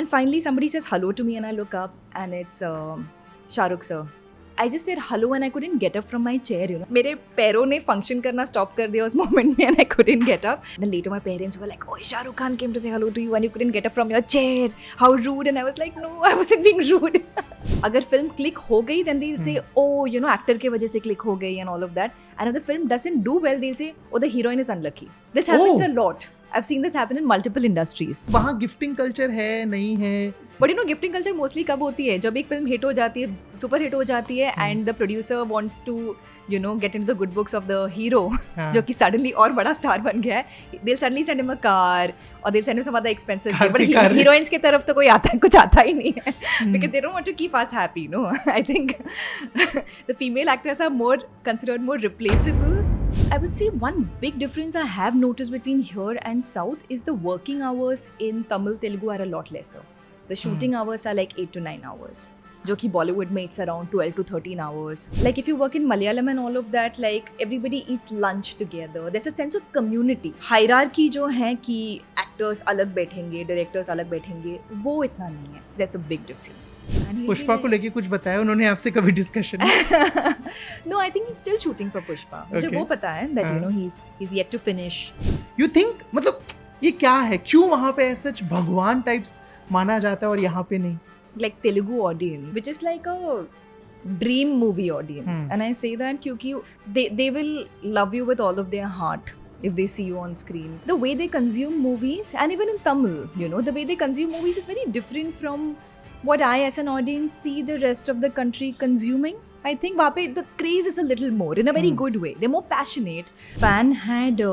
And finally, somebody says hello to me, and I look up, and it's Shahrukh sir. I just said hello, and I couldn't get up from my chair. You know, मेरे पैरों ने function करना stop कर दिया उस moment में, and I couldn't get up. Then later, my parents were like, "Oh, Shah Rukh Khan came to say hello to you, and you couldn't get up from your chair. How rude!" And I was like, "No, I wasn't being rude." अगर film click हो गई, then they'll say, "Oh, you know, actor के वजह से click हो गई," and all of that. And if the film doesn't do well, they'll say, "Oh, the heroine is unlucky." This happens a lot. I've seen this happen in multiple industries. वहाँ gifting culture है नहीं है? But you know gifting culture mostly कब होती है, जब एक film hit हो जाती है, सुपर हिट हो जाती है, and the producer wants to you know get into the good books of the hero, जो कि सडनली और बड़ा स्टार बन गया है. They will suddenly send him a car और they will send him some other expensive gift. But heroines की तरफ तो कोई आता कुछ आता ही नहीं है, because they don't want to keep us happy. No, I think the female actors are more considered more replaceable. I would say one big difference I have noticed between here and South is the working hours in Tamil Telugu are a lot lesser. The shooting hours are like 8 to 9 hours. जो कि Bollywood में it's around 12 to 13 hours. Like if you work in Malayalam and all of that, like everybody eats lunch together. There's a sense of community. Hierarchy जो है कि actors अलग बैठेंगे, directors अलग बैठेंगे, वो इतना नहीं है. There's a big difference. Pushpa को लेके कुछ बताया उन्होंने आपसे कभी discussion? No, I think he's still shooting for Pushpa. मुझे वो पता है that you know he's yet to finish. You think मतलब ये क्या है, क्यों वहाँ पे सच भगवान टाइप्स माना जाता है और यहाँ पे नहीं? Like Telugu audience, which is like a dream movie audience, and I say that क्योंकि they will love you with all of their heart if they see you on screen. The way they consume movies, and even in Tamil, you know, the way they consume movies is very different from what I as an audience see the rest of the country consuming. I think वहाँ पे the craze is a little more in a very good way. They're more passionate. Fan had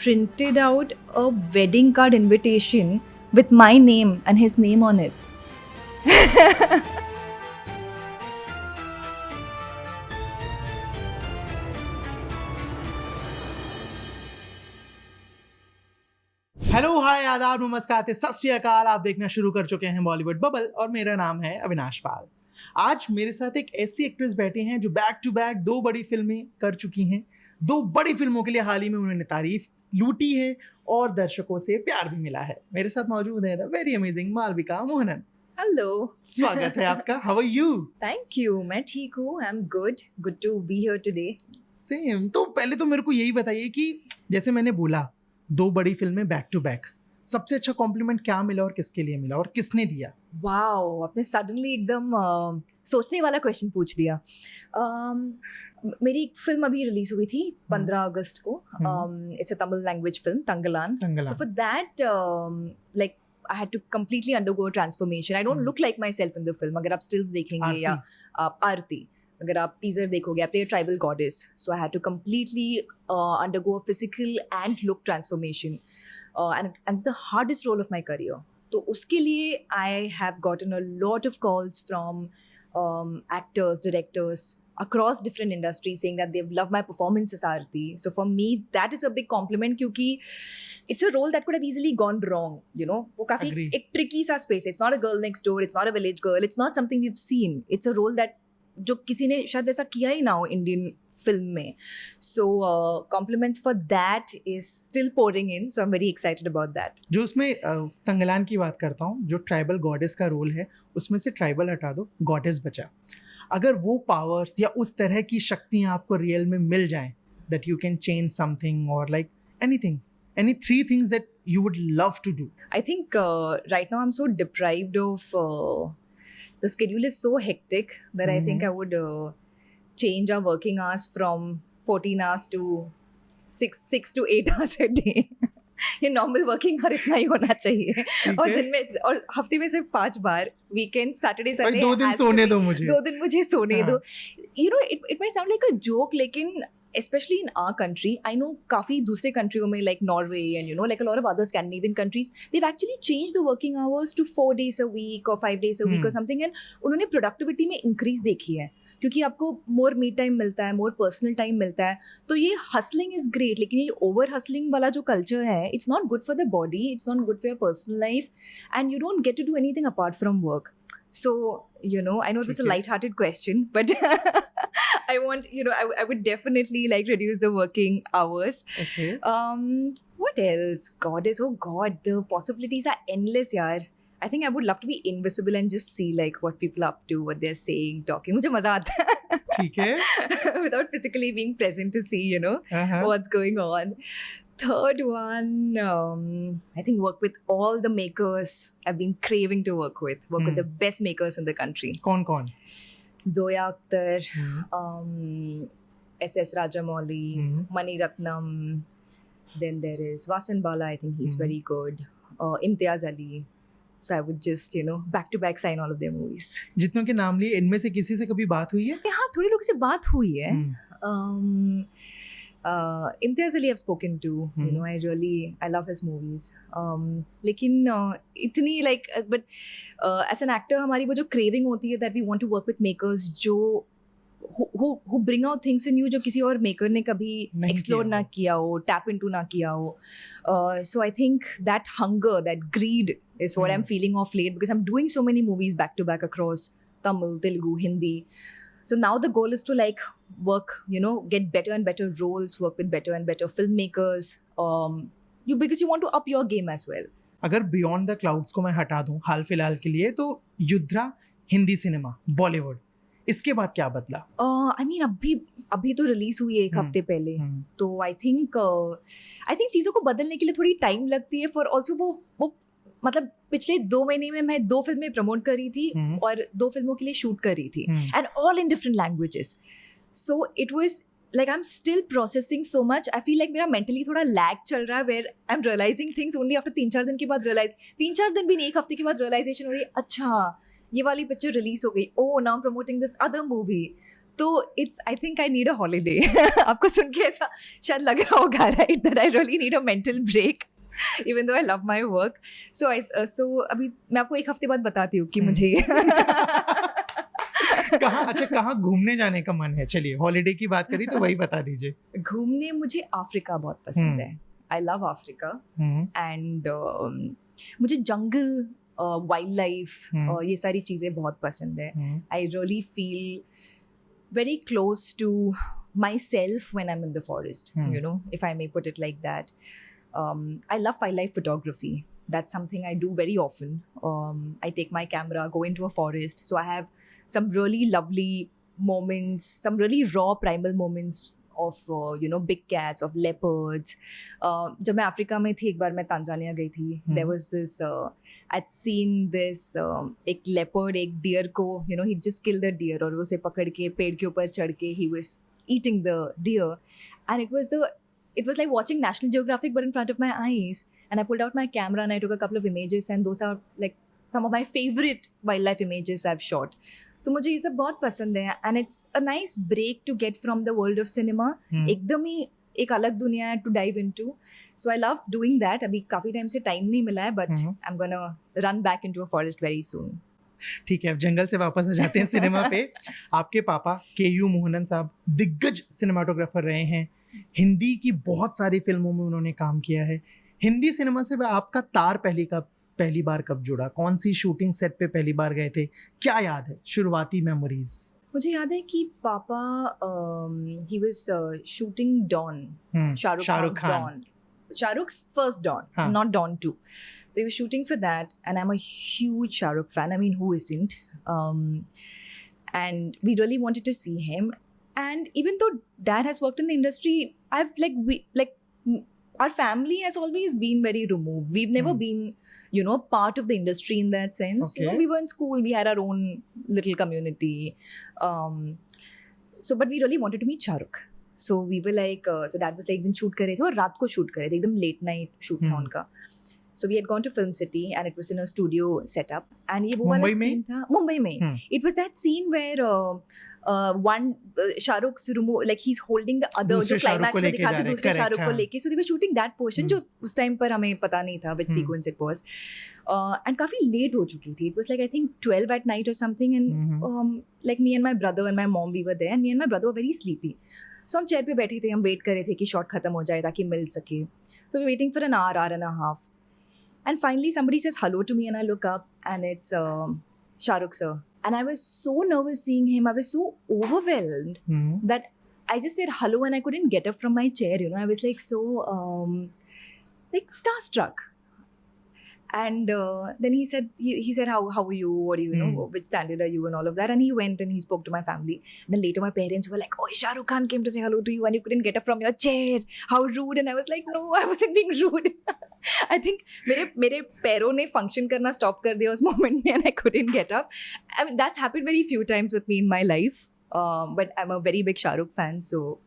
printed out a wedding card invitation with my name and his name on it. Hello, hi, आदाब, नमस्कार, सत श्री अकाल. आप देखना शुरू कर चुके हैं बॉलीवुड बबल और मेरा नाम है अविनाश पाल. आज मेरे साथ एक ऐसी एक्ट्रेस बैठी हैं जो बैक टू बैक 2 बड़ी फिल्में कर चुकी हैं. 2 बड़ी फिल्मों के लिए हाल ही में उन्होंने तारीफ लूटी है और दर्शकों से प्यार भी मिला है. मेरे साथ मौजूद है the very amazing Malavika Mohanan. Hello, स्वागत है आपका. How are you? Thank you. मैं ठीक हूँ. I am good to be here today. Same. तो पहले तो मेरे को यही बताइए कि जैसे मैंने बोला 2 बड़ी फिल्में बैक टू बैक, सबसे अच्छा कॉम्प्लीमेंट क्या मिला और किसके लिए मिला और किसने दिया? वाओ, आपने सडनली एकदम सोचने वाला क्वेश्चन पूछ दिया. मेरी एक फिल्म अभी रिलीज हुई थी 15 अगस्त को. It's a Tamil language film, Thangalaan. So for that like I had to completely undergo a transformation. I don't look like myself in the film. अगर आप stills देखेंगे या आरती, अगर आप teaser देखोगे, I play a tribal goddess. So I had to completely undergo a physical and look transformation. And it's the hardest role of my career. तो उसके लिए I have gotten a lot of calls from actors, directors across different industries saying that they've loved my performance as Aarti. So for me, that is a big compliment क्योंकि it's a role that could have easily gone wrong, you know. वो काफी एक tricky सा space है. It's not a girl next door. It's not a village girl. It's not something we've seen. It's a role that जो किसी ने शायद वैसा किया ही ना हो इंडियन फिल्म में. So compliments for that is still pouring in. So I'm very excited about that. जो उसमें तंगलान की बात करता हूँ, जो ट्राइबल गॉडेस का रोल है उसमें से ट्राइबल हटा दो, गॉडेस बचा. अगर वो पावर्स या उस तरह की शक्तियाँ आपको रियल में मिल जाएं, that you can change something or like anything, any 3 things that you would love to do? I think right now I'm so deprived of the schedule is so hectic that I think I would change our working hours from 14 hours to 6 to 8 hours a day. ये normal working hour इतना ही होना चाहिए. और दिन में और हफ्ते में सिर्फ 5 बार, वीकेंड, सैटरडे, संडे. 2 दिन सोने दो मुझे. 2 दिन मुझे सोने दो. You know, it might sound like a joke, लेकिन especially in our country, I know काफ़ी दूसरे कंट्रियों में like Norway and you know like a lot of other Scandinavian countries, they've actually changed the working hours to 4 days a week or 5 days a week or something, and उन्होंने productivity में increase देखी है क्योंकि आपको more me time मिलता है, more personal time मिलता है. तो ये hustling is great, लेकिन ये over hustling वाला जो culture है, it's not good for the body, it's not good for your personal life, and you don't get to do anything apart from work. So, you know, I know it was a light-hearted question, but I want, you know, I would definitely like reduce the working hours. Okay. What else? Goddess, oh God, the possibilities are endless, yaar. I think I would love to be invisible and just see like what people are up to, what they're saying, talking. मुझे मजा आता है. ठीक है. Without physically being present to see, you know, Uh-huh. what's going on. Third one, I think work with all the makers I've been craving to work with. Work with the best makers in the country. कौन? Zoya Akhtar, S.S. Rajamouli, Mani Ratnam. Then there is Vasan Bala, I think he's very good. Imtiaz Ali. So I would just, you know, back to back sign all of their movies. जितनों के नाम लिए इनमें से किसी से कभी बात हुई है? हाँ, थोड़े लोग से बात हुई है. Imtiaz Ali I've spoken to. You know, I love his movies. लेकिन इतनी like, but as an actor हमारी वो जो craving होती है that we want to work with makers जो who bring out things in you जो किसी और maker ने कभी explore ना किया हो, tap into ना किया हो. So I think that hunger, that greed is what I'm feeling of late because I'm doing so many movies back to back across Tamil, Telugu, Hindi. So now the goal is to like work, you know, get better and better roles, work with better and better filmmakers. Because you want to up your game as well. अगर Beyond the Clouds को मैं हटा दूं हाल फिलहाल के लिए तो युद्रा Hindi cinema Bollywood इसके बाद क्या बदला? I mean अभी तो रिलीज हुई है एक हफ्ते पहले. तो I think चीज़ों को बदलने के लिए थोड़ी टाइम लगती है. फॉर ऑल्सो वो मतलब पिछले 2 महीने में मैं 2 फिल्में प्रमोट करी थी और 2 फिल्मों के लिए शूट करी थी and all in different languages. So it was like I'm still processing so much. I feel like मेरा mentally थोड़ा lag चल रहा है where I'm realizing things only after 3-4 दिन के बाद 3-4 दिन भी नहीं, 1 हफ्ते के बाद realization हो रही है अच्छा ये वाली पिक्चर रिलीज हो गई. Oh, now I'm promoting this other movie. तो I think I need a holiday. आपको सुन के ऐसा शायद लग रहा होगा right that I really need a mental break. Even though I love my work. So अभी मैं आपको 1 हफ्ते बाद बताती हूँ कि मुझे कहाँ घूमने जाने का मन है? चलिए हॉलिडे की बात करी तो वही बता दीजिए. घूमने मुझे अफ्रीका बहुत पसंद है. I love Africa and मुझे जंगल वाइल्ड लाइफ ये सारी चीज़ें बहुत पसंद है. I really feel very close to myself when I'm in the forest, you know, if I may put it like that. I love wildlife photography. That's something I do very often. I take my camera, go into a forest. So I have some really lovely moments, some really raw primal moments of, you know, big cats, of leopards. जब मैं Africa में थी एक बार मैं Tanzania गई थी. There was this, I'd seen this, एक leopard एक deer को, you know, he just killed the deer और उसे पकड़ के पेड़ के ऊपर चढ़ के he was eating the deer. And it was like watching National Geographic but in front of my eyes. And I pulled out my camera and I took a couple of images and those are like some of my favorite wildlife images I've shot. तो मुझे ये सब बहुत पसंद है and it's a nice break to get from the world of cinema. एकदम ही एक अलग दुनिया है to dive into. So I love doing that. अभी काफ़ी टाइम से टाइम नहीं मिला है but I'm gonna run back into a forest very soon. ठीक है, अब जंगल से वापस आ जाते हैं सिनेमा पे. आपके पापा KU मोहनन साहब दिग्गज सिनेमाटोग्राफर रहे हैं. हिंदी की बहुत सारी फिल्मों में उन्होंने काम किया है. हिंदी सिनेमा से आपका तार पहली बार कब जुड़ा? कौन सी शूटिंग सेट पे पहली बार गए थे? क्या याद है शुरुआती मेमोरीज? मुझे याद है कि पापा ही was shooting Don, Shahrukh Khan, Shahrukh's first Dawn, not Dawn 2. So he was shooting for that, and I'm a huge Shahrukh fan. I mean, who isn't? And we really wanted to see him. And even though Dad has worked in the industry, our family has always been very removed. We've never been, you know, part of the industry in that sense. Okay. You know, we were in school, we had our own little community. But we really wanted to meet Shahrukh. So we were like, so Dad was like, दिन shoot कर रहे थे और रात को shoot कर रहे थे, एकदम late night shoot था उनका. So we had gone to Film City and it was in a studio setup. And ये वो वाला scene था मुंबई में. It was that scene where Shahrukh's like he's holding the other जो climax में दिखाते दूसरे शाहरुख को लेके. So they were shooting that portion जो उस time पर हमें पता नहीं था which sequence it was. And काफी late हो चुकी थी. It was like I think 12 at night or something. And like me and my brother and my mom, we were there. And me and my brother were very sleepy. So हम chair पे बैठे थे, हम wait कर रहे थे कि shot खत्म हो जाए ताकि मिल सके. So we're waiting for an hour and a half. And finally somebody says hello to me and I look up and it's Shahrukh sir. And I was so nervous seeing him. I was so overwhelmed that I just said hello and I couldn't get up from my chair. You know, I was like so like starstruck. And then he said, how are you? What do you know? Which standard are you? And all of that. And he went and he spoke to my family. And then later my parents were like, oh, Shah Rukh Khan came to say hello to you and you couldn't get up from your chair. How rude. And I was like, no, I wasn't being rude. I think मेरे पैरों ने function करना stop कर दिया उस moment में and I couldn't get up. I mean, that's happened very few times with me in my life. But I'm a very big Shah Rukh fan, so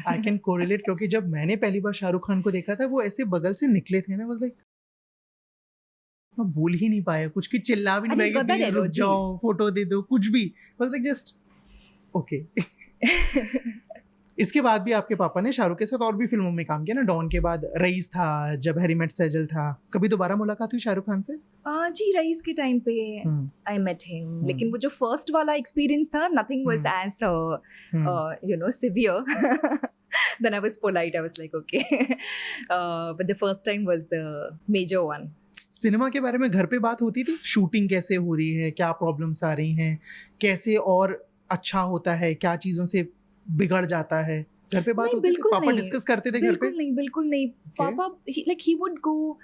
I can correlate क्योंकि जब मैंने पहली बार शाहरुख खान को देखा था वो ऐसे बगल से निकले थे ना, वाज लाइक मैं बोल ही नहीं पाया कुछ, कि चिल्ला भी नहीं पाया कि प्लीज रुक जाओ, फोटो दे दो, कुछ भी, वाज लाइक जस्ट ओके। इसके बाद भी आपके पापा ने शाहरुख के साथ और भी फिल्मों में काम किया ना, डॉन के बाद रईस था, जब हैरी मेट सेजल था, कभी दोबारा मुलाकात हुई शाहरुख खान से? जी रईस के टाइम पे आई मेट हिम, लेकिन वो जो फर्स्ट वाला एक्सपीरियंस था, nothing was as you know severe. Then I was polite, I was like okay. But the first time was the major one. Cinema के बारे में घर पे बात होती थी, शूटिंग कैसे हो रही है, क्या प्रॉब्लम्स आ रही हैं, कैसे और अच्छा होता है, क्या चीज़ों से बिगड़ जाता है, घर पे बात होती थी? पापा डिस्कस करते थे घर पे? बिल्कुल नहीं. पापा like he would go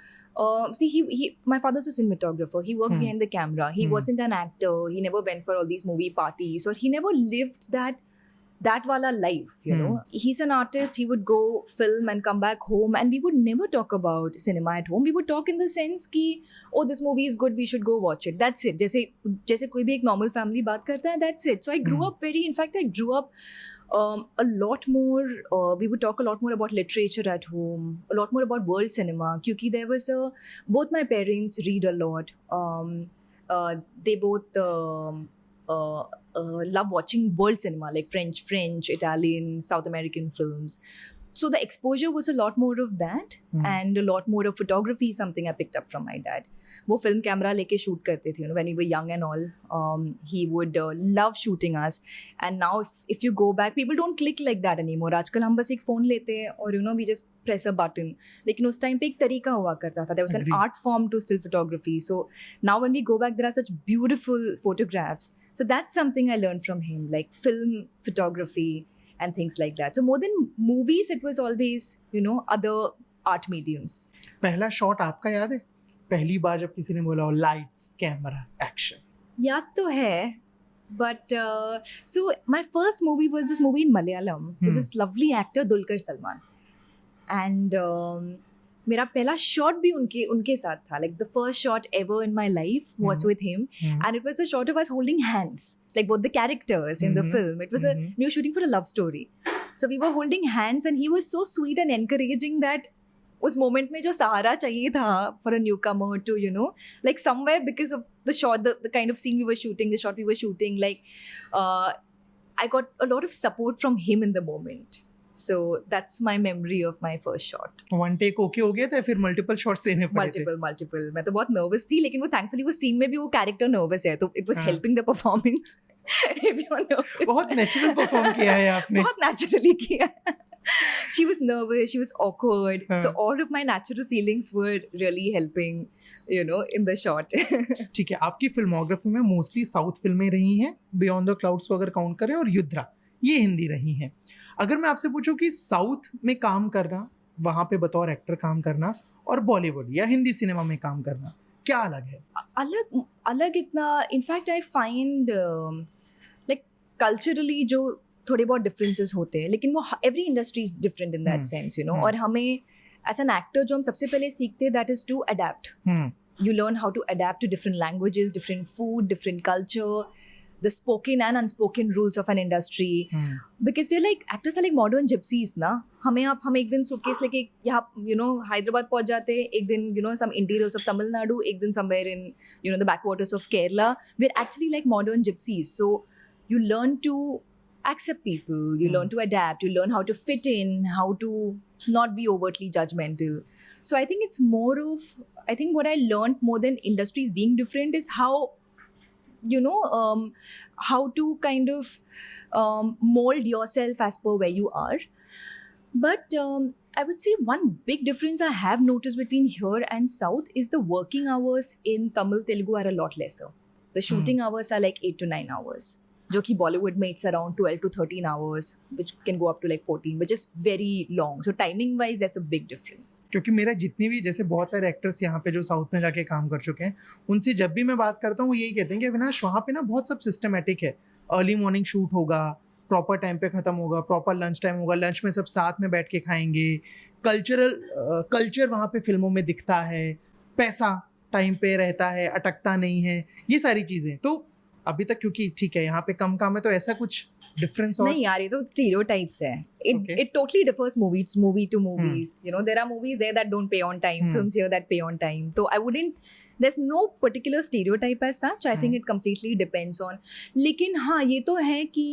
see he my father's a cinematographer. He worked behind the camera. He wasn't an actor. He never went for all these movie parties, or he never lived that wala life, you know. He's an artist. He would go film and come back home, and we would never talk about cinema at home. We would talk in the sense ki, oh, this movie is good, we should go watch it. That's it. जैसे कोई भी एक normal family बात करता है, that's it. So I grew up in fact I grew up a lot more, we would talk a lot more about literature at home, a lot more about world cinema, kyunki there was both my parents read a lot. They both love watching world cinema, like French, Italian, South American films. So the exposure was a lot more of that, and a lot more of photography, something I picked up from my dad. वो film camera लेके shoot करते थे, you know, when we were young and all. He would love shooting us. And now if you go back, people don't click like that anymore. आजकल हम बस एक phone लेते हैं और you know we just press a button. लेकिन उस time पे एक तरीका हुआ करता था. There was an art form to still photography. So now when we go back, there are such beautiful photographs. So that's something I learned from him, like film photography and things like that. So more than movies, it was always, you know, other art mediums. पहला shot आपका याद है? पहली बार जब किसी ने बोला हो लाइट्स कैमरा एक्शन? याद तो है, but so my first movie was this movie in Malayalam with this lovely actor Dulquer Salmaan, and मेरा पहला शॉट भी उनके साथ था. Like the first shot ever in my life was with him, and it was a shot of us holding hands, like both the characters in the film. It was we were shooting for a love story, so we were holding hands, and he was so sweet and encouraging that उस moment में जो सहारा चाहिए था for a newcomer to, you know, like somewhere because of the shot, the kind of scene we were shooting, the shot we were shooting, like I got a lot of support from him in the moment. So that's my memory of my first shot. One take okay हो गया था, फिर multiple shots लेने पड़े थे? Multiple. मैं तो बहुत nervous थी, लेकिन वो thankfully वो scene में भी वो character nervous है, तो it was helping the performance. If you know. बहुत natural perform किया है आपने. बहुत naturally किया. She was nervous, she was awkward. So all of my natural feelings were really helping, you know, in the shot. ठीक है, आपकी filmography में मोस्टली साउथ फिल्में रही हैं, बियॉन्ड द क्लाउड्स को अगर काउंट करें, और युद्रा ये हिंदी रही हैं. अगर मैं आपसे पूछूं कि साउथ में काम करना, वहाँ पे बतौर एक्टर काम करना, और बॉलीवुड या हिंदी सिनेमा में काम करना, क्या अलग है? अलग इतना, in fact I find like culturally जो थोड़े बहुत डिफरेंसेस होते हैं, लेकिन वो every industry is different in that sense, you know. और हमें एज एन एक्टर जो हम सबसे पहले सीखते हैं, that is to adapt. You learn how to adapt to different languages, different food, different culture, the spoken and unspoken rules of an industry. Because we're like, actors are like modern gypsies ना. हम एक दिन suitcase लेके यहाँ, you know, Hyderabad पहुँच जाते हैं, एक दिन, you know, some interiors of Tamil Nadu, एक दिन somewhere in, you know, the backwaters of Kerala. We're actually like modern gypsies. So you learn to accept people, you learn to adapt, you learn how to fit in, how to not be overtly judgmental. So I think it's more of, I think what I learned more than industries being different is how, you know, how to kind of mold yourself as per where you are. But I would say one big difference I have noticed between here and South is the working hours in Tamil, Telugu are a lot lesser. The shooting hours are like 8 to 9 hours. जो कि बॉलीवुड में it's around 12 to 13 hours, which can go up to like 14, which is very long. So timing wise, there's a big difference. क्योंकि मेरा जितनी भी जैसे बहुत सारे एक्टर्स यहाँ पे जो साउथ में जाके काम कर चुके हैं, उनसे जब भी मैं बात करता हूँ वो यही कहते हैं कि अविनाश वहाँ पे ना बहुत सब सिस्टमेटिक है. अर्ली मॉर्निंग शूट होगा, प्रॉपर टाइम पे खत्म होगा, प्रॉपर लंच टाइम होगा, लंच में सब साथ में बैठ के खाएंगे, कल्चर वहाँ पे फिल्मों में दिखता है, पैसा टाइम पे रहता है, अटकता नहीं है, ये सारी चीज़ें. तो अभी तक क्योंकि ठीक है यहाँ पे कम काम है तो ऐसा कुछ डिफरेंस और नहीं यार, ये तो stereotypes है. Okay. It totally differs movie to movies. You know, there are movies there that don't pay on time, films here that pay on time. So I wouldn't, there's no particular stereotype as such. I think it completely depends on. लेकिन हाँ ये तो है कि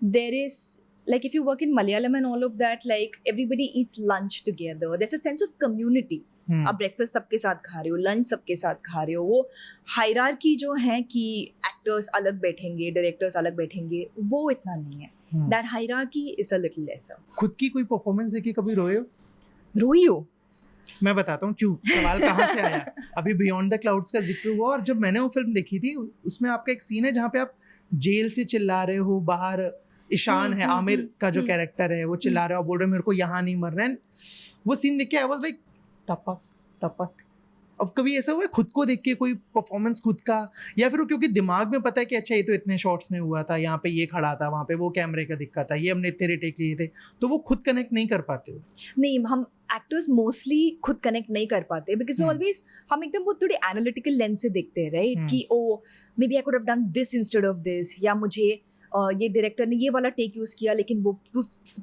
there is, like if you work in Malayalam and all of that, like everybody eats lunch together. There's a sense of community. आप breakfast सबके साथ खा रहे हो, लंच सबके साथ खा रहे हो. वो हायरार्की जो है कि एक्टर्स अलग बैठेंगे, डायरेक्टर्स अलग बैठेंगे, वो इतना नहीं है. That hierarchy is a little lesser. खुद की कोई परफॉर्मेंस देखी कभी रोए हो? रोई हो? मैं बताता हूँ क्यों, सवाल कहाँ से आया. अभी बियॉन्ड द क्लाउड्स का जिक्र हुआ और जब मैंने वो फिल्म देखी थी उसमें आपका एक सीन है जहाँ पे आप जेल से चिल्ला रहे हो, बाहर ईशान है, आमिर का जो कैरेक्टर है, वो चिल्ला रहा है और बोल रहे हैं मेरे को यहाँ नहीं मरना है. वो सीन देख के आई वाज लाइक टपक टपक. अब कभी ऐसा हुआ है खुद को देख के कोई परफॉर्मेंस खुद का, या फिर वो क्योंकि दिमाग में पता है कि अच्छा ये तो इतने शॉट्स में हुआ था, यहाँ पे ये खड़ा था, वहाँ पे वो कैमरे का दिक्कत था, ये हमने इतने टेक लिए थे, तो वो खुद कनेक्ट नहीं कर पाते हो? नहीं, हम एक्टर्स मोस्टली खुद कनेक्ट नहीं कर पाते बिकॉज वी ऑलवेज, हम एकदम वो थोड़ी एनालिटिकल लेंस से देखते हैं, राइट? कि oh maybe I could have done this instead of this, या मुझे ये डायरेक्टर ने ये वाला टेक यूज किया लेकिन वो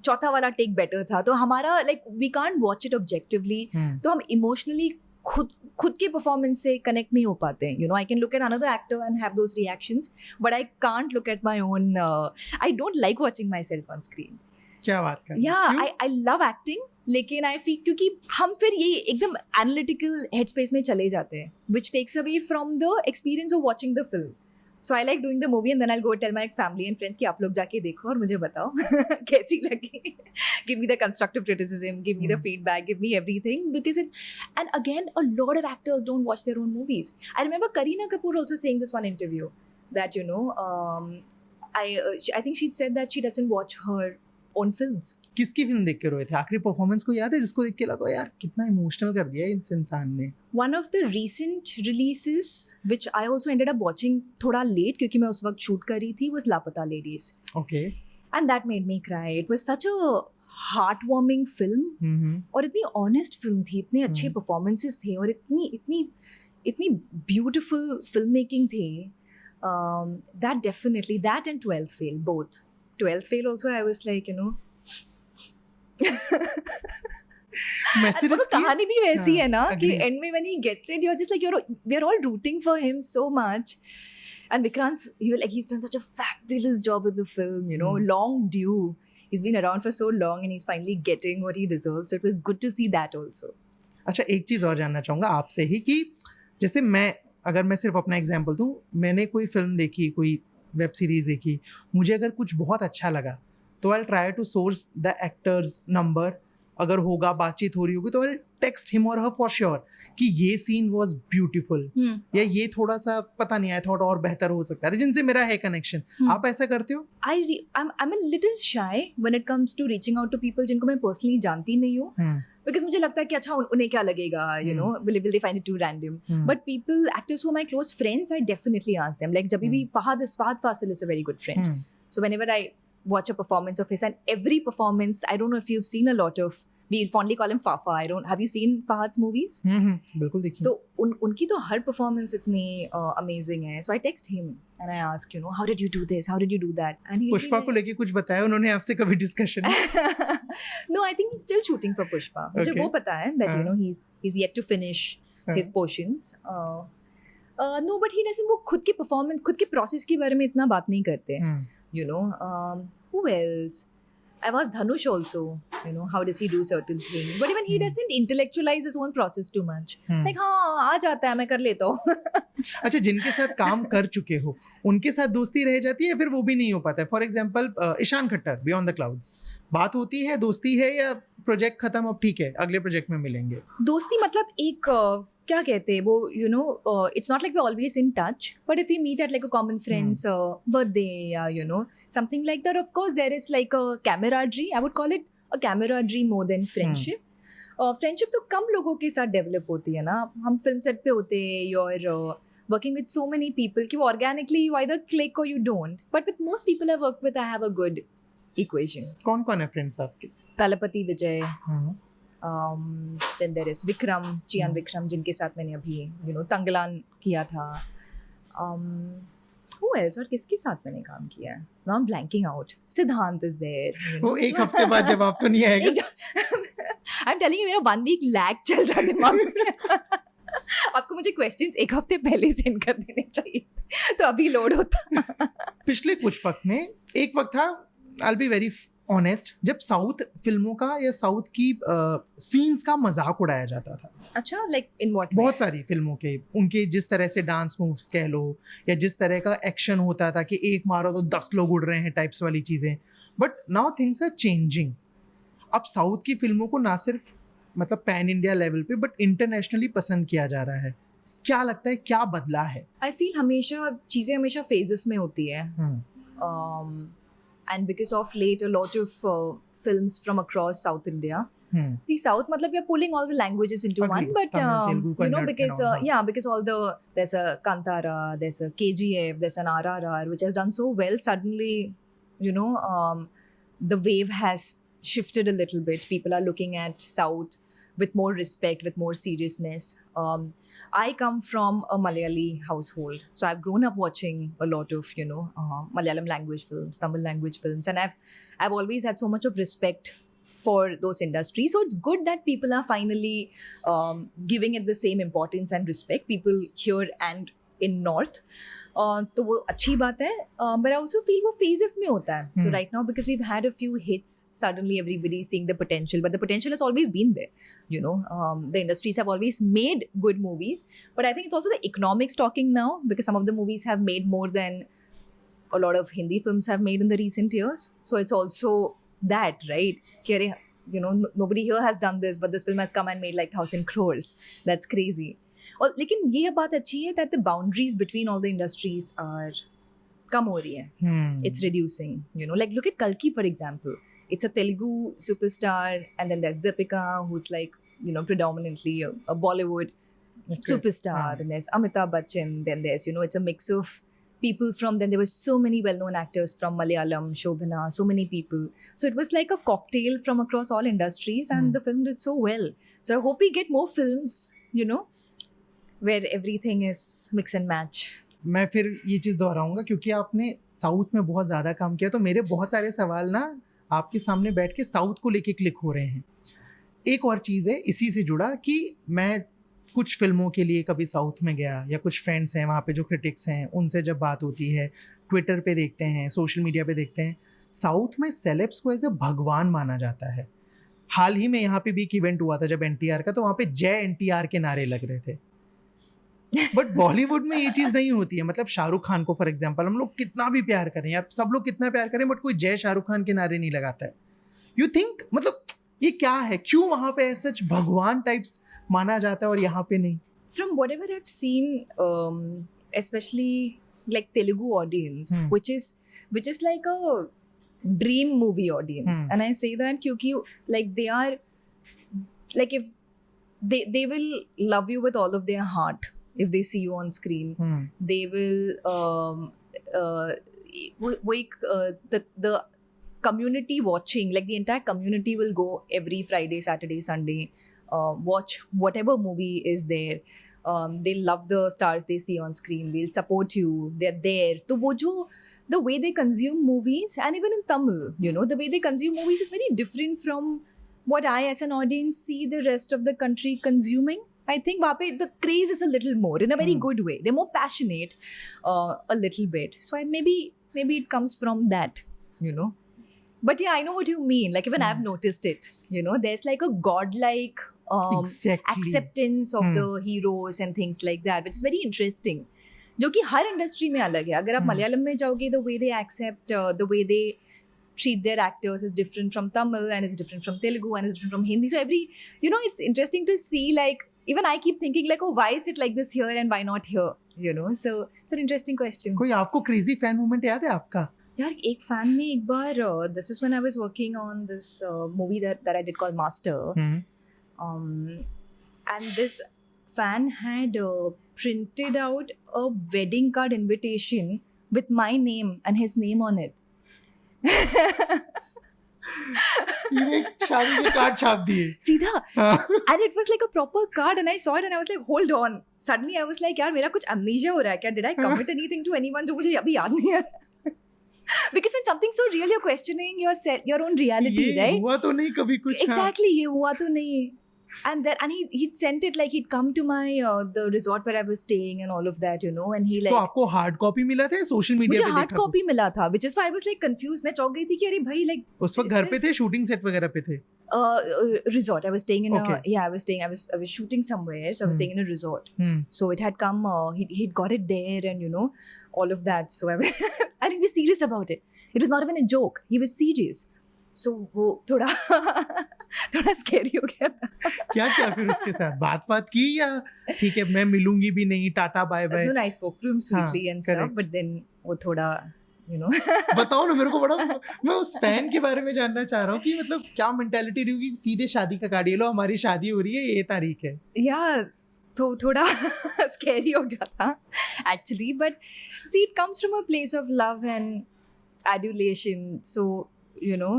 चौथा वाला टेक बेटर था. तो हमारा like we can't watch it objectively. तो हम इमोशनली खुद के परफॉर्मेंस से कनेक्ट नहीं हो पाते हैं. You no, I can look at another actor and have those reactions, but I can't look at my own. I don't like watching my self on screen. क्या बात कर? या आई लव एक्टिंग, लेकिन I feel क्योंकि हम फिर ये एकदम एनालिटिकल हेड स्पेस में चले जाते हैं, which takes away from the experience of watching the film. So I like doing the movie and then I'll go tell my family and friends कि आप लोग जाके देखो और मुझे बताओ कैसी लगी. Give me the constructive criticism, give me the feedback, give me everything, because it's, and again a lot of actors don't watch their own movies. I remember Kareena Kapoor also saying this one interview that, you know, I think she'd said that she doesn't watch her own films. किसकी film देख के रोए थे? आखिरी performance को याद है जिसको देख के लगा यार कितना इमोशनल कर दिया इस इंसान ने? One of the recent releases which I also ended up watching थोड़ा late क्योंकि मैं उस वक्त शूट कर रही थी was लापता ladies. Okay. And that made me cry. It was such a heartwarming film. और इतनी honest film थी, इतने अच्छे performances थे और इतनी beautiful filmmaking थी. That definitely, that and 12th Fail, both. 12th Fail also I was like, you know. कहानी भी वैसी है ना कि end में when he gets it, you're just like, we're all rooting for him so much. And Vikrant, he's done such a fabulous job with the film, you know, long due. He's been around for so long and he's finally getting what he deserves. So it was good to see that also. अच्छा, एक चीज़ और जानना चाहूँगा आपसे ही कि जैसे अगर मैं सिर्फ अपना एग्जाम्पल दूँ, मैंने कोई फिल्म देखी, कोई वेब सीरीज़ देखी, मुझे अगर कुछ बहुत अच्छा लगा तो I try to source the actors number, अगर होगा बातचीत हो रही होगी तो आई टेक्स्ट हिम और हर फॉर श्योर कि ये सीन वाज ब्यूटीफुल, या ये थोड़ा सा पता नहीं, आई थॉट और बेहतर हो सकता है, जिनसे मेरा है कनेक्शन. आप ऐसा करते हो? I'm a little shy when it comes to reaching out to people जिनको मैं personally जानती नहीं हूँ, because मुझे लगता है कि अच्छा उन्हें क्या लगेगा, you know, will they find it too random. But people, actors who are my close friends, I definitely ask them. Like जब भी Fahad Fasil is a very good friend. So whenever I watch a performance of his, and every performance, I don't know if you've seen a lot of, we fondly call him Fafa. Have you seen Fahad's movies? बिल्कुल देखिए. तो उनकी तो हर performance इतनी amazing है. So I text him and I ask, you know, how did you do this? How did you do that? And Pushpa को लेके कुछ बताया उन्होंने आपसे कभी discussion? No, I think he's still shooting for Pushpa. मुझे वो पता है that, you know, he's yet to finish his portions. No, but he doesn't, वो खुद की performance, खुद के process के बारे में इतना बात नहीं करते. You know, who else? I've asked Dhanush also, you know, how does he do certain things? But even he doesn't intellectualize his own process too much. Like, हाँ, आ जाता है, मैं कर लेता हूँ. अच्छा, जिनके साथ काम कर चुके हो, उनके साथ दोस्ती रह जाती है, फिर वो भी नहीं हो पाता है? For example Ishaan Khatter, beyond the clouds, बात होती है, दोस्ती है, या प्रोजेक्ट खत्म, अब ठीक है अगले प्रोजेक्ट में मिलेंगे? दोस्ती मतलब एक क्या कहते हैं वो, you know, it's not like we're always in touch, but if we meet at like a common friend's birthday, you know, something like that, of course there is like a camaraderie. I would call it a camaraderie more than friendship. Friendship तो कम लोगों के साथ develop होती है ना. हम film set पे होते हैं, you're working with so many people कि वो organically you either click or you don't. But with most people I work with, I have a good equation. कौन कौन है फ्रेंड्स आपके? तलपति विजय, then there is Vikram, Chian Vikram, जिनके साथ मैंने अभी you know तंगलान किया था. Who else? और किसके साथ मैंने काम किया है? Now I'm blanking out. Siddhant is there. You know? वो एक हफ्ते बाद जवाब तो नहीं आएगा. I'm telling you, मेरा 1 week lag चल रहा है दिमाग में. आपको मुझे क्वेश्चंस एक हफ्ते पहले सेंड कर देने चाहिए तो अभी लोड होता. पिछले कुछ वक्त में एक वक्त था, I'll be very honest, जब साउथ फिल्मों का या साउथ की सीन्स का मजाक उड़ाया जाता था. अच्छा, लाइक इन व्हाट? बहुत सारी फिल्मों के उनके जिस तरह से डांस मूव्स कह लो या जिस तरह का एक्शन होता था कि एक मारो तो 10 लोग उड़ रहे हैं टाइप्स वाली चीज़ें. But now things are changing. अब साउथ की फिल्मों को ना सिर्फ मतलब पैन इंडिया लेवल पे बट इंटरनेशनली पसंद किया जा रहा है. क्या लगता है क्या बदला है? आई फील हमेशा चीज़ें हमेशा फेजेस में होती है. And because of late, a lot of films from across South India. See, South, matlab you're pulling all the languages into one, but Tamil, Telugu, you know, Kannada because and all. because all there's a Kantara, there's a KGF, there's an RRR, which has done so well. Suddenly, you know, the wave has shifted a little bit. People are looking at South with more respect, with more seriousness. I come from a Malayali household, so I've grown up watching a lot of Malayalam language films, Tamil language films, and I've always had so much of respect for those industries. So it's good that people are finally giving it the same importance and respect. People here and in North. तो वो अच्छी बात है. But I also feel वो phases में होता है. So right now, because we've had a few hits, suddenly everybody is seeing the potential. But the potential has always been there. You know, the industries have always made good movies. But I think it's also the economics talking now, because some of the movies have made more than a lot of Hindi films have made in the recent years. So it's also that, right? You know, nobody here has done this, but this film has come and made like 1,000 crores. That's crazy. और लेकिन ये बात अच्छी है that the boundaries between all the industries are कम हो रही है. It's reducing, you know, like look at Kalki for example. It's a Telugu superstar, and then there's Deepika, who's like, you know, predominantly a Bollywood superstar. Then there's Amitabh Bachchan, then there's, you know, it's a mix of people from, then there were so many well-known actors from Malayalam, Shobhana, so many people. So it was like a cocktail from across all industries, and the film did so well. So I hope we get more films, you know, where everything is mix and match. मैं फिर ये चीज़ दोहराऊंगा क्योंकि आपने south में बहुत ज़्यादा काम किया, तो मेरे बहुत सारे सवाल ना आपके सामने बैठ के साउथ को लेके क्लिक हो रहे हैं. एक और चीज़ है इसी से जुड़ा कि मैं कुछ फिल्मों के लिए कभी साउथ में गया, या कुछ फ्रेंड्स हैं वहाँ पे जो क्रिटिक्स हैं, उनसे जब बात होती है, ट्विटर पे देखते हैं, सोशल मीडिया पे देखते हैं, साउथ में सेलेब्स को एज ए भगवान माना जाता है. हाल ही में यहाँ पे भी एक इवेंट हुआ था जब NTR का, तो वहाँ पे जय NTR के नारे लग रहे थे. बट बॉलीवुड में ये चीज़ नहीं होती है. मतलब शाहरुख खान को फॉर एग्जांपल हम लोग कितना भी प्यार करें, या सब लोग कितना प्यार करें, बट कोई जय शाहरुख खान के नारे नहीं लगाता है. यू थिंक मतलब ये क्या है, क्यों वहाँ पे सच भगवान टाइप्स माना जाता है और यहाँ पे नहीं? From whatever I've seen, especially like Telugu audience, which is like a dream movie audience, and I say that क्योंकि like they are like, if they will love you with all of their heart. If they see you on screen, they will the community watching, like the entire community will go every Friday, Saturday, Sunday, watch whatever movie is there. They love the stars they see on screen. They'll support you. They're there. So the way they consume movies, and even in Tamil, you know, the way they consume movies is very different from what I as an audience see the rest of the country consuming. I think वहाँ पे the craze is a little more, in a very good way. They're more passionate, a little bit. So maybe it comes from that, you know. But yeah, I know what you mean. Like even I've noticed it. You know, there's like a godlike acceptance of the heroes and things like that, which is very interesting. जो कि हर industry में अलग है. अगर आप मलयालम में जाओगे, the way they accept, the way they treat their actors is different from Tamil, and it's different from Telugu, and it's different from Hindi. So you know, it's interesting to see like even I keep thinking like, oh, why is it like this here and why not here? You know, so it's an interesting question. कोई आपको crazy fan moment याद है आपका? यार एक fan ने एक बार this is when I was working on this movie that I did called Master. And this fan had printed out a wedding card invitation with my name and his name on it. ये शादी के card छाप दिए सीधा. हाँ. And it was like a proper card and I saw it and I was like, hold on. Suddenly I was like, यार मेरा कुछ amnesia हो रहा है क्या? Did I commit anything to anyone जो मुझे अभी याद नहीं है? Because when something's so real, you're questioning your own reality, ये right? हुआ तो नहीं कभी कुछ. Exactly, ये हुआ तो नहीं. And then he'd sent it like he'd come to my the resort where I was staying and all of that, you know, and he like. तो आपको हार्ड कॉपी मिला था या सोशल मीडिया पे मुझे देखा? हार्ड कॉपी मिला था, which is why I was like confused. मैं चौंक गई थी कि अरे भाई like. उस वक्त घर पे थे, शूटिंग सेट वगैरह पे थे? Resort. I was staying in Okay. I was shooting somewhere, so I was staying in a resort. So it had come. He'd got it there, and you know, all of that. So and he was serious about it. It was not even a joke. He was serious. So वो थोड़ा थोड़ा scary हो गया था. क्या क्या फिर उसके साथ बात की या ठीक है मैं मिलूंगी भी नहीं, tata bye bye? No, I spoke to him sweetly and stuff, correct. but then वो थोड़ा you know. बताओ ना मेरे को, बड़ा मैं उस फैन के बारे में जानना चाह रहा हूँ कि मतलब क्या मेंटालिटी रही होगी. सीधे शादी का कार्ड, ये लो हमारी शादी हो रही है, ये तारीख है. Yeah, तो थोड़ा स्कैरी हो गया था actually, but see it comes from a place of love and adulation, so you know,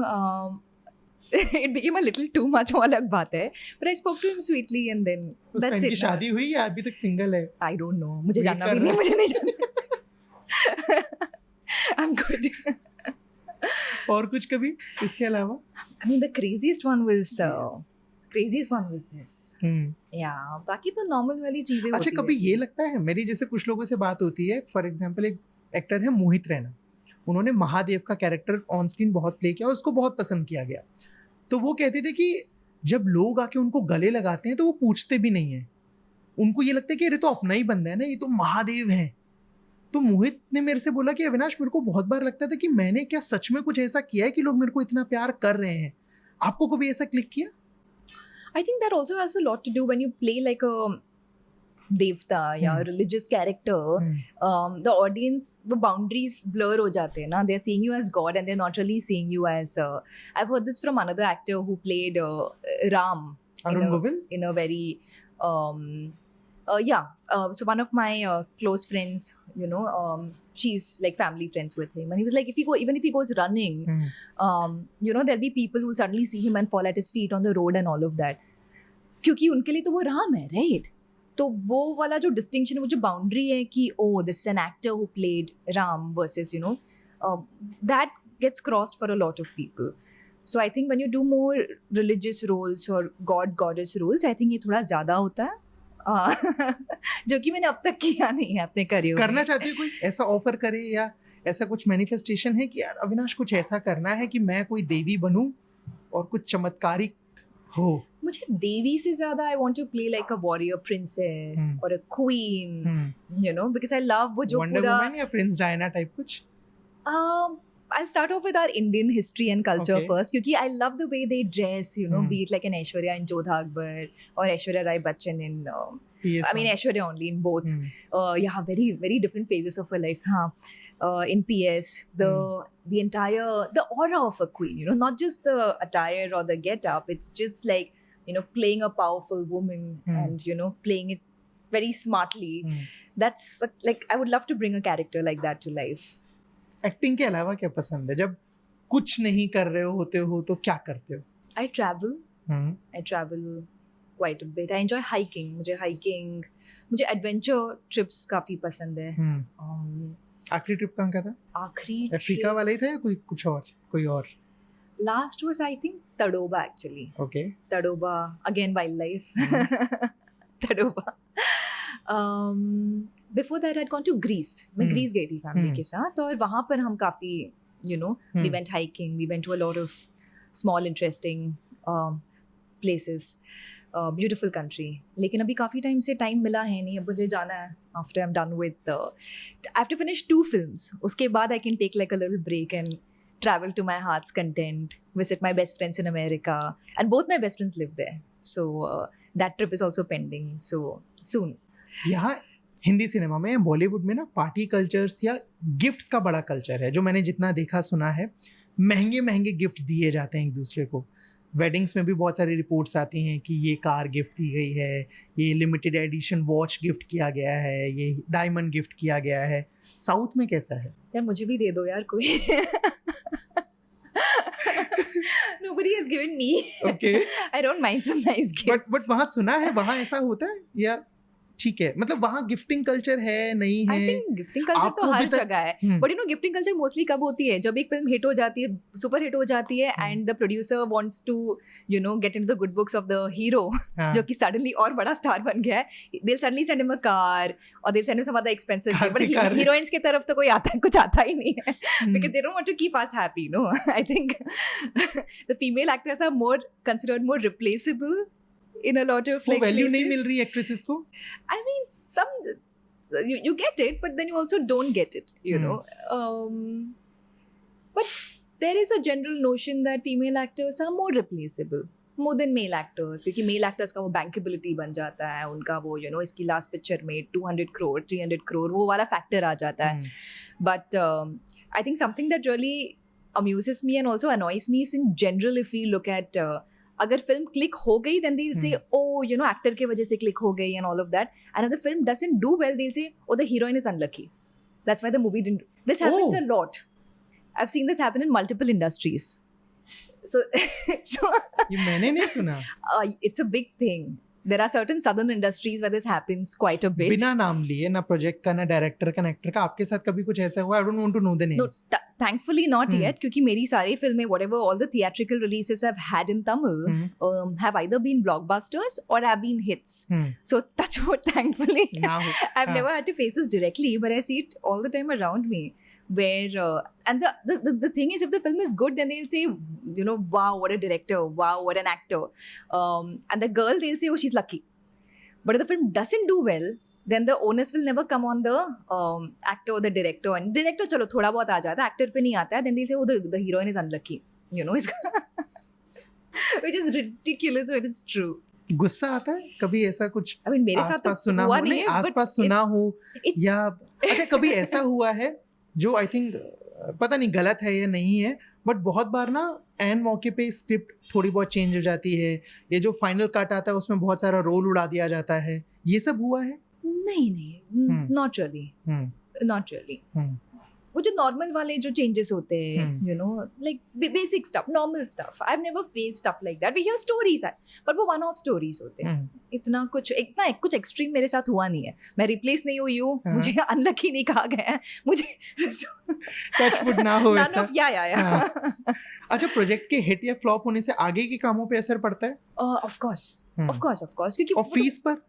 it became a little too much. वो अलग बात है, but I spoke to him sweetly and then उस that's फैन it. की शादी हुई या अभी तक सिंगल है? I don't know. मुझे Wait जानना कर भी नहीं, रहा है. मुझे नहीं जानना. I'm good. और कुछ कभी इसके अलावा? I mean, the craziest one was this. Yeah, बाकी तो normal वाली चीजें अच्छा, होती कभी रहती ये हैं. लगता है, मेरी जैसे कुछ लोगों से बात होती है, फॉर एग्जांपल एक एक्टर है मोहित रैना, उन्होंने महादेव का कैरेक्टर ऑन स्क्रीन बहुत प्ले किया और उसको बहुत पसंद किया गया. तो वो कहते थे कि जब लोग आके उनको गले लगाते हैं तो वो पूछते भी नहीं है, उनको ये लगता है कि अरे तो अपना ही बंदा है ना, ये तो महादेव है. तो मोहित ने मेरे से बोला कि अविनाश, मेरे को बहुत बार लगता था कि मैंने क्या सच में कुछ ऐसा किया है कि लोग मेरे को इतना प्यार कर रहे हैं. आपको कभी ऐसा क्लिक किया? I think that also has a lot to do when you play like a devta या religious character. The audience, the boundaries blur हो जाते हैं ना. They're seeing you as God and they're not really seeing you as. I've heard this from another actor who played Ram. Arun Govil? In a very so one of my close friends, you know, she's like family friends with him, and he was like, even if he goes running, you know, there'll be people who suddenly see him and fall at his feet on the road and all of that, क्योंकि उनके लिए तो वो राम है, right? तो वो वाला जो डिस्टिंक्शन, वो जो बाउंड्री है कि oh, this is an actor who played Ram versus, you know, that gets crossed for a lot of people. So I think when you do more religious roles or goddess roles, I think ये थोड़ा ज़्यादा होता है. जो कि मैंने अब तक किया नहीं है अपने करियर. करना चाहती हो कोई ऐसा ऑफर करे या ऐसा कुछ मैनिफेस्टेशन है कि यार अविनाश कुछ ऐसा करना है कि मैं कोई देवी बनूं और कुछ चमत्कारिक हो? मुझे देवी से ज़्यादा I want to play like a warrior princess or a queen, you know, because I love वो जो वंडर पूरा. वुमन या प्रिंस डायना टाइप कुछ? I'll start off with our Indian history and culture Okay. first, क्योंकि I love the way they dress, you know, be it like an Aishwarya in Jodha Akbar or Aishwarya Rai Bachchan in, PS1. I mean Aishwarya only in both. Yeah, very, very different phases of her life. In PS, the entire, the aura of a queen, you know, not just the attire or the get-up, it's just like, you know, playing a powerful woman and, you know, playing it very smartly. That's like, I would love to bring a character like that to life. Acting के अलावा क्या पसंद है? जब कुछ नहीं कर रहे होते हो तो क्या करते हो? I travel. I travel quite a bit. I enjoy hiking. मुझे adventure trips काफी पसंद है. आखिरी ट्रिप कहाँ का था? आखिरी अफ्रीका वाला ही था या कोई और? Last was I think Tadoba actually. Okay. Tadoba, again wildlife. Tadoba. Before that I'd gone to Greece. मैं Greece गई थी family के साथ और वहाँ पर हम काफी, you know, we went hiking, we went to a lot of small interesting places. Beautiful country. लेकिन अभी काफी टाइम से टाइम मिला है नहीं. अब मुझे जाना है after I'm done with I have to finish 2 films. उसके बाद I can take like a little break and travel to my heart's content, visit my best friends in America, and both my best friends live there. So that trip is also pending, so soon. यहाँ Hindi cinema में, बॉलीवुड में ना party cultures या gifts का बड़ा culture है, जो मैंने जितना देखा सुना है। महंगे महंगे गिफ्ट्स दिए जाते हैं एक दूसरे को। वेडिंग्स में भी बहुत सारी रिपोर्ट्स आती हैं कि ये कार गिफ्ट दी गई है, ये लिमिटेड एडिशन वॉच गिफ्ट किया गया है, ये डायमंड गिफ्ट किया गया है। साउथ में कैसा है? यार मुझे भी दे दो यार कोई। Nobody has given me. Okay. I don't mind some nice gifts. But वहाँ सुना है, वहाँ ऐसा होता है या ठीक है? मतलब वहाँ गिफ्टिंग कल्चर है नहीं है? I think गिफ्टिंग कल्चर तो हर जगह है, but you know gifting culture mostly कब होती है? जब एक फिल्म हिट हो जाती है, सुपर हिट हो जाती है, and the producer wants to you know get into the good books of the hero, जो कि सडनली और बड़ा स्टार बन गया है। they'll suddenly send him a car or they'll send him some other expensive gift, but heroines की तरफ तो कोई कुछ आता ही नहीं है, because they don't want to keep us happy. No, I think the female actors are more considered more replaceable in a lot of like value places. नहीं मिल रही एक्ट्रेसेस को? I mean, some you get it, but then you also don't get it, you know. But there is a general notion that female actors are more replaceable more than male actors, क्योंकि male actors का वो bankability बन जाता है, उनका वो you know इसकी last picture में 200 crore 300 crore वो वाला factor आ जाता है. But I think something that really amuses me and also annoys me is in general, if we look at अगर फिल्म क्लिक हो गई then they'll say oh you know actor के वजह से क्लिक हो गई and all of that, and if the film doesn't do well they'll say oh the heroine is unlucky, that's why the movie didn't. This happens a lot. I've seen this happen in multiple industries. So ये मैंने नहीं सुना। it's a big thing. There are certain southern industries where this happens quite a bit. बिना नाम लिए, ना project का, ना डायरेक्टर का, ना एक्टर का, आपके साथ कभी कुछ ऐसा हुआ? I don't want to know the names. No, thankfully not yet, क्योंकि मेरी सारी फिल्में, whatever all the theatrical releases I've had in Tamil, have either been blockbusters or have been hits. So touch wood, thankfully. I've never had to face this directly, but I see it all the time around me. Where and the thing is, if the film is good, then they'll say, you know, wow, what a director, wow, what an actor, and the girl, they'll say, oh, she's lucky. But if the film doesn't do well, then the onus will never come on the actor or the director. And director, चलो थोड़ा बहुत आ जाता है, actor पे नहीं आता है, then they'll say, oh, the heroine is unlucky, you know, which is ridiculous, but it's true. गुस्सा आता है कभी ऐसा कुछ? I mean, मेरे साथ तो सुना हुआ हो, नहीं है, आसपास सुना हो, या अच्छा कभी ऐसा हुआ है जो आई थिंक पता नहीं गलत है या नहीं है, बट बहुत बार ना एन मौके पे स्क्रिप्ट थोड़ी बहुत चेंज हो जाती है, ये जो फाइनल कट आता है उसमें बहुत सारा रोल उड़ा दिया जाता है, ये सब हुआ है? नहीं, not really. वो जो नॉर्मल वाले जो चेंजेस होते हैं, you know, like basic stuff, normal stuff, I have never faced stuff like that. We hear stories है, बट वो वन ऑफ स्टोरीज होते हैं. इतना कुछ एक्सट्रीम मेरे साथ हुआ नहीं है. मैं रिप्लेस नहीं हुई हूँ, मुझे अनलकी नहीं कहा गया है, मुझे टचवुड ना हो ऐसा. या अच्छा, प्रोजेक्ट के हिट या फ्लॉप होने से आगे के कामों पे असर पड़ता है? ऑफ कोर्स, क्योंकि और फीस पर?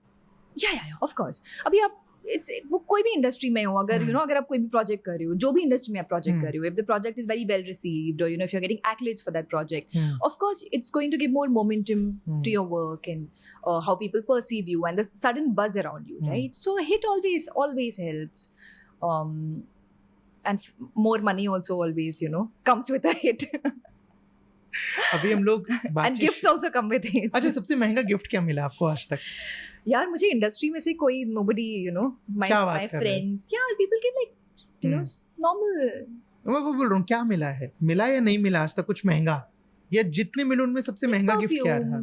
या ऑफ कोर्स. अभी आप वो कोई भी इंडस्ट्री में हो, अगर यू नो अगर आप कोई भी प्रोजेक्ट कर रहे हो, जो भी इंडस्ट्री में आप प्रोजेक्ट कर रहे हो, if the project is very well received, और you know if you are getting accolades for that project, of course it's going to give more momentum to your work and how people perceive you and the sudden buzz around you, right? So hit always helps, and more money also always, you know, comes with a hit. अभी हम लोग and gifts also come with it. अच्छा, सबसे महंगा gift क्या मिला आपको आज तक? यार मुझे इंडस्ट्री में से कोई nobody, you know, my friends, yeah, people give like, you know, normal. मैं वो बोल रहा हूँ, क्या मिला है, मिला या नहीं मिला आज तक कुछ महंगा, या जितने मिले उनमें सबसे महंगा गिफ्ट क्या रहा?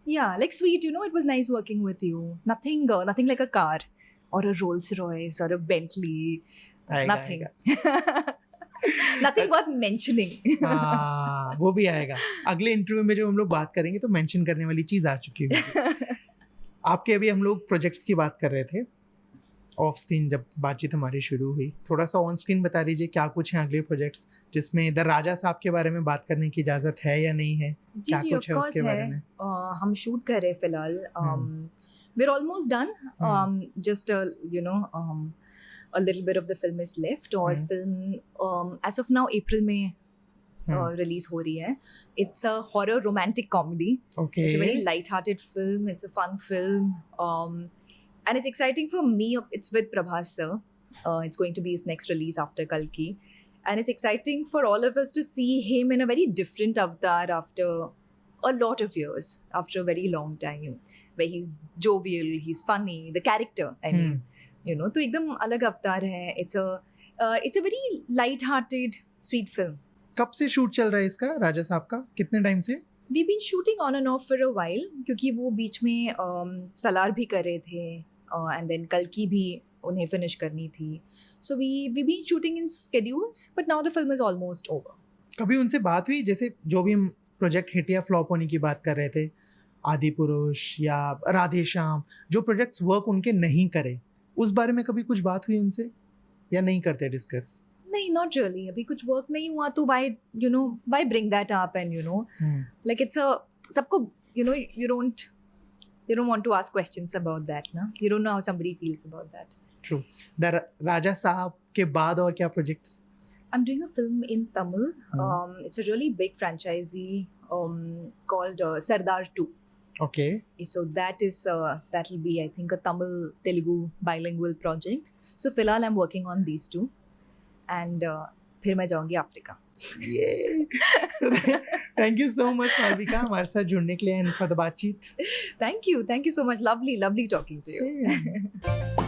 Yeah, like sweet, you know, it was nice working with you. Nothing like a car or a Rolls Royce or a Bentley. Nothing. Nothing worth mentioning. वो भी आएगा अगले इंटरव्यू में, जब हम लोग बात करेंगे तो मेंशन करने वाली चीज आ चुकी है. आपके अभी हम लोग प्रोजेक्ट्स की बात कर रहे थे ऑफ स्क्रीन, जब बातचीत हमारी शुरू हुई, थोड़ा सा ऑन स्क्रीन बता दीजिए क्या कुछ हैं अगले प्रोजेक्ट्स, जिसमें इधर राजा साहब के बारे में बात करने की इजाजत है या नहीं है? क्या कुछ है उसके बारे में? हम शूट कर रहे हैं फिलहाल. we're almost done. Just you know, a little bit of the film is left, और film as of now April में release हो रही है. It's a horror romantic comedy. Okay. It's a very light-hearted film. It's a fun film, and it's exciting for me. It's with Prabhas sir. It's going to be his next release after Kalki, and it's exciting for all of us to see him in a very different avatar after a lot of years, after a very long time, where he's jovial, he's funny, the character, I mean, you know, तो एकदम अलग अवतार है. It's a very light-hearted, sweet film. कब से shoot चल रहा है इसका, राजा साहब का, कितने टाइम से? We've been shooting on and off for a while, क्योंकि वो बीच में सलार भी कर रहे थे, and then कल्कि भी उन्हें फिनिश करनी थी. So we've been shooting in schedules, but now the film is almost over. कभी उनसे बात हुई, जैसे जो भी प्रोजेक्ट हिट या फ्लॉप होने की बात कर रहे थे, आदि पुरुष या राधे श्याम, जो प्रोजेक्ट्स वर्क उनके नहीं करे, उस बारे में कभी कुछ बात हुई उनसे या नहीं करते डिस्कस? नहीं, not really. अभी कुछ वर्क नहीं हुआ तो why bring that up, and like it's a सबको you don't want to ask questions about that, ना? You don't know how somebody feels about that. True. राजा साहब के बाद और क्या projects? I'm doing a film in Tamil. It's a really big franchisee called Sardar 2. Okay. So that'll be, I think, a Tamil Telugu bilingual project. So फिलहाल I'm working on these two, and फिर मैं जाऊँगी Africa. Thank you so much, Malavika, हमारे साथ जुड़ने के लिए and for the बातचीत. Thank you so much. Lovely talking to you.